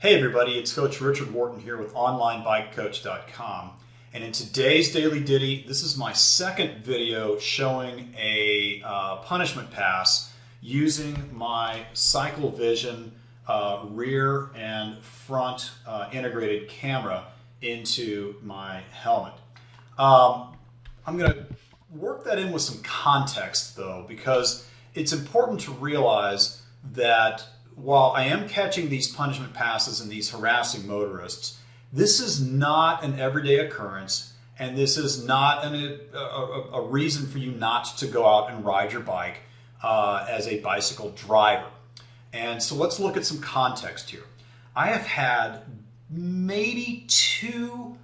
Hey everybody, it's Coach Richard Wharton here with OnlineBikeCoach.com, and in today's Daily Ditty, this is my second video showing a punishment pass using my Cycle Vision rear and front integrated camera into my helmet. I'm going to work that in with some context though, because it's important to realize that while I am catching these punishment passes and these harassing motorists, this is not an everyday occurrence, and this is not a reason for you not to go out and ride your bike as a bicycle driver. And so let's look at some context here. I have had maybe two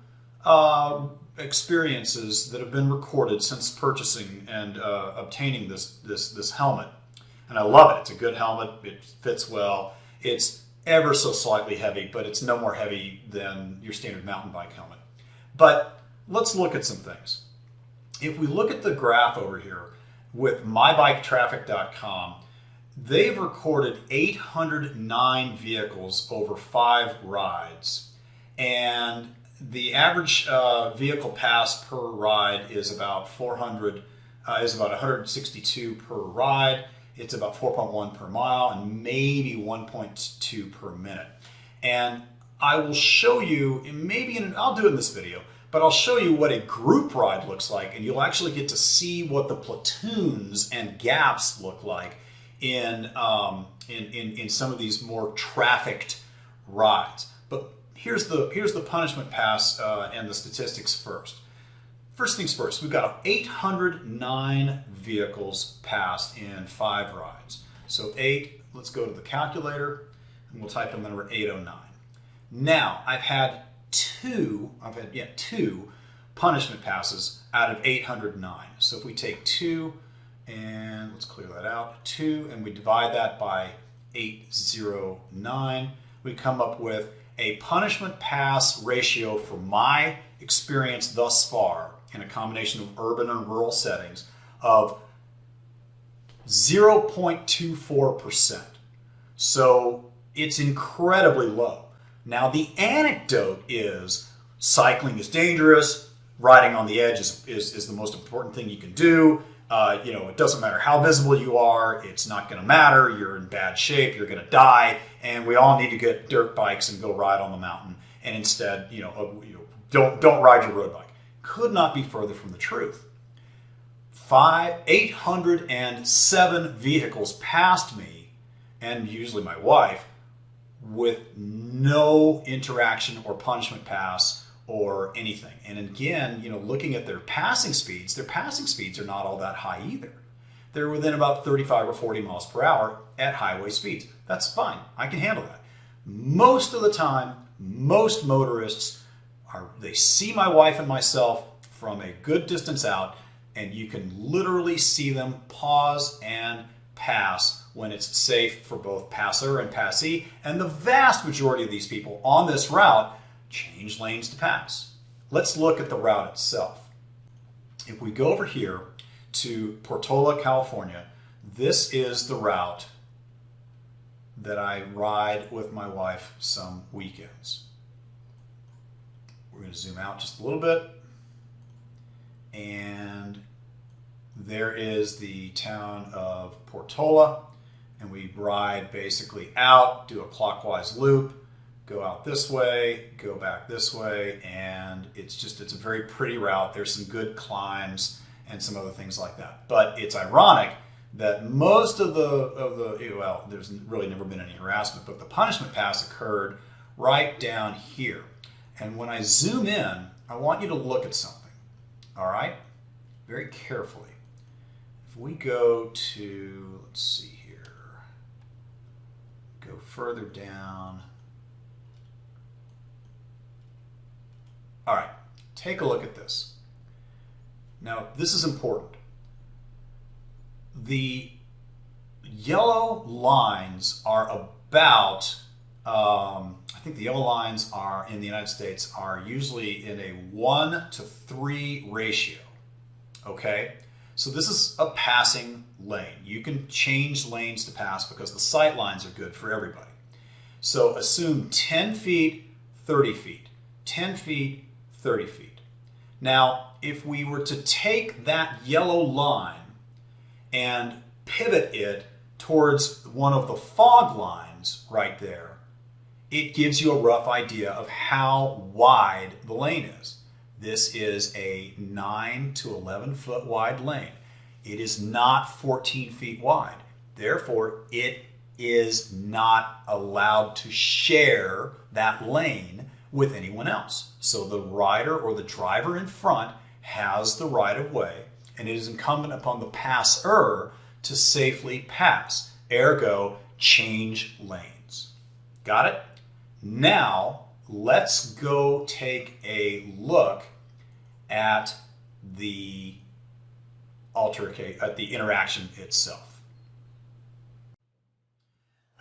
experiences that have been recorded since purchasing and obtaining this helmet. And I love it. It's a good helmet. It fits well. It's ever so slightly heavy, but it's no more heavy than your standard mountain bike helmet. But let's look at some things. If we look at the graph over here with mybiketraffic.com, they've recorded 809 vehicles over 5 rides. And the average vehicle pass per ride is about 162 per ride. It's about 4.1 per mile and maybe 1.2 per minute. And I will show you, I'll do it in this video, but I'll show you what a group ride looks like, and you'll actually get to see what the platoons and gaps look like in some of these more trafficked rides. But here's the punishment pass and the statistics first. First things first, we've got 809 vehicles passed in 5 rides. So let's go to the calculator and we'll type in the number 809. Now, I've had two punishment passes out of 809. So if we take 2 and let's clear that out, 2, and we divide that by 809, we come up with a punishment pass ratio for my experience thus far in a combination of urban and rural settings of 0.24%. So it's incredibly low. Now the anecdote is cycling is dangerous, riding on the edge is the most important thing you can do. It doesn't matter how visible you are, it's not going to matter, you're in bad shape, you're going to die, and we all need to get dirt bikes and go ride on the mountain, and instead, don't ride your road bike. Could not be further from the truth. 807 vehicles passed me, and usually my wife, with no interaction or punishment pass or anything. And again, looking at their passing speeds are not all that high either. They're within about 35 or 40 miles per hour at highway speeds. That's fine. I can handle that. Most of the time, most motorists they see my wife and myself from a good distance out, and you can literally see them pause and pass when it's safe for both passer and passee. And the vast majority of these people on this route change lanes to pass. Let's look at the route itself. If we go over here to Portola, California, this is the route that I ride with my wife some weekends. We're going to zoom out just a little bit, and there is the town of Portola, and we ride basically out, do a clockwise loop, go out this way, go back this way, and it's a very pretty route. There's some good climbs and some other things like that. But it's ironic that most of there's really never been any harassment, but the punishment pass occurred right down here. And when I zoom in, I want you to look at something, all right? Very carefully. If we go to, let's see here, go further down. All right, take a look at this. Now, this is important. The yellow lines are about, I think the yellow lines are in the United States are usually in a 1-to-3 ratio, okay? So this is a passing lane. You can change lanes to pass because the sight lines are good for everybody. So assume 10 feet, 30 feet, 10 feet, 30 feet. Now, if we were to take that yellow line and pivot it towards one of the fog lines right there, it gives you a rough idea of how wide the lane is. This is a 9 to 11 foot wide lane. It is not 14 feet wide. Therefore, it is not allowed to share that lane with anyone else. So the rider or the driver in front has the right of way, and it is incumbent upon the passer to safely pass. Ergo, change lanes. Got it? Now, let's go take a look at the interaction itself.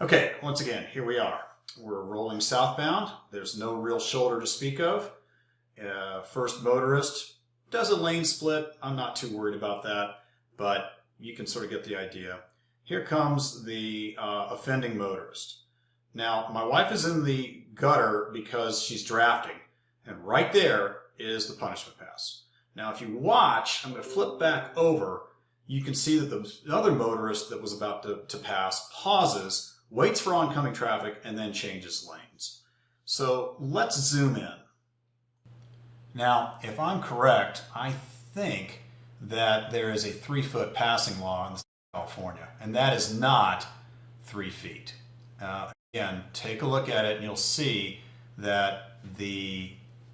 Okay, once again, here we are. We're rolling southbound. There's no real shoulder to speak of. First motorist does a lane split. I'm not too worried about that, but you can sort of get the idea. Here comes the offending motorist. Now, my wife is in the gutter because she's drafting, and right there is the punishment pass. Now, if you watch, I'm going to flip back over. You can see that the other motorist that was about to pass pauses, waits for oncoming traffic, and then changes lanes. So let's zoom in. Now, if I'm correct, I think that there is a 3-foot passing law in the state of California, and that is not 3 feet. Again, take a look at it and you'll see that the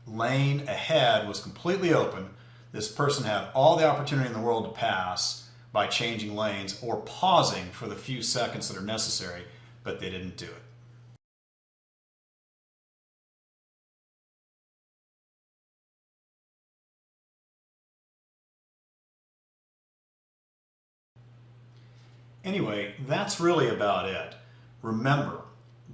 lane ahead was completely open. This person had all the opportunity in the world to pass by changing lanes or pausing for the few seconds that are necessary, but they didn't do it. Anyway, that's really about it. Remember,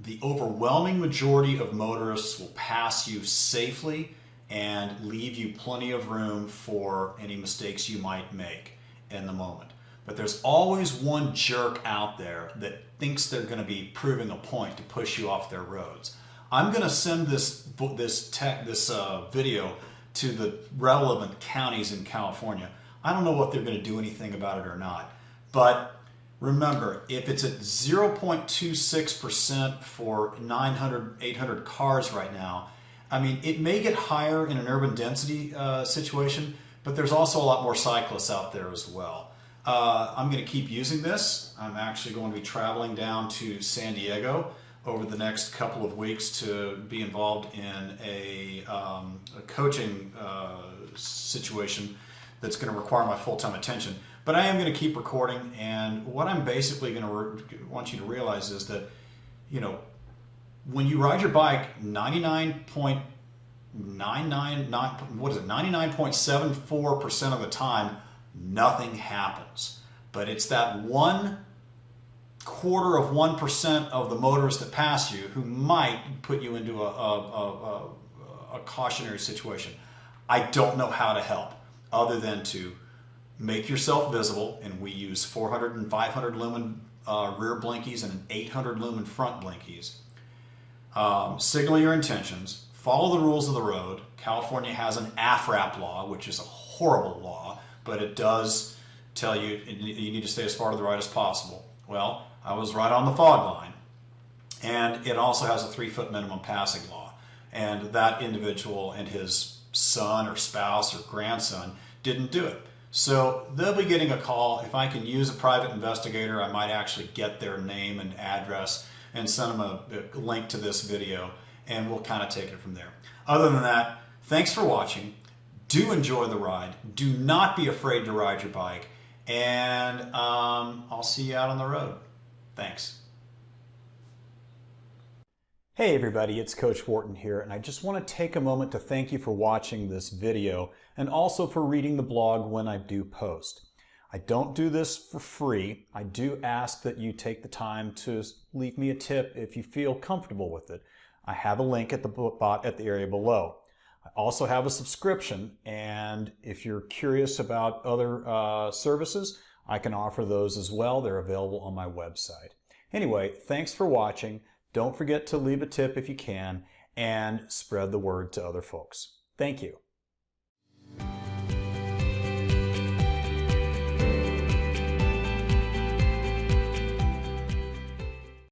the overwhelming majority of motorists will pass you safely and leave you plenty of room for any mistakes you might make in the moment. But there's always one jerk out there that thinks they're going to be proving a point to push you off their roads. I'm going to send this video to the relevant counties in California. I don't know if they're going to do anything about it or not, but remember, if it's at 0.26% for 900, 800 cars right now, I mean, it may get higher in an urban density situation, but there's also a lot more cyclists out there as well. I'm going to keep using this. I'm actually going to be traveling down to San Diego over the next couple of weeks to be involved in a coaching situation that's going to require my full-time attention. But I am going to keep recording, and what I'm basically going to want you to realize is that, you know, when you ride your bike 99.74% of the time, nothing happens. But it's that 0.25% of the motorists that pass you who might put you into a cautionary situation. I don't know how to help other than to make yourself visible, and we use 400 and 500 lumen rear blinkies and an 800 lumen front blinkies. Signal your intentions, follow the rules of the road. California has an AFRAP law, which is a horrible law, but it does tell you you need to stay as far to the right as possible. Well, I was right on the fog line, and it also has a 3-foot minimum passing law, and that individual and his son or spouse or grandson didn't do it. So they'll be getting a call. If I can use a private investigator, I might actually get their name and address and send them a link to this video, and we'll kind of take it from there. Other than that, thanks for watching. Do enjoy the ride. Do not be afraid to ride your bike, and I'll see you out on the road. Thanks. Hey everybody, it's Coach Wharton here, and I just want to take a moment to thank you for watching this video and also for reading the blog when I do post. I don't do this for free. I do ask that you take the time to leave me a tip if you feel comfortable with it. I have a link at the area below. I also have a subscription, and if you're curious about other services, I can offer those as well. They're available on my website. Anyway, thanks for watching. Don't forget to leave a tip if you can and spread the word to other folks. Thank you.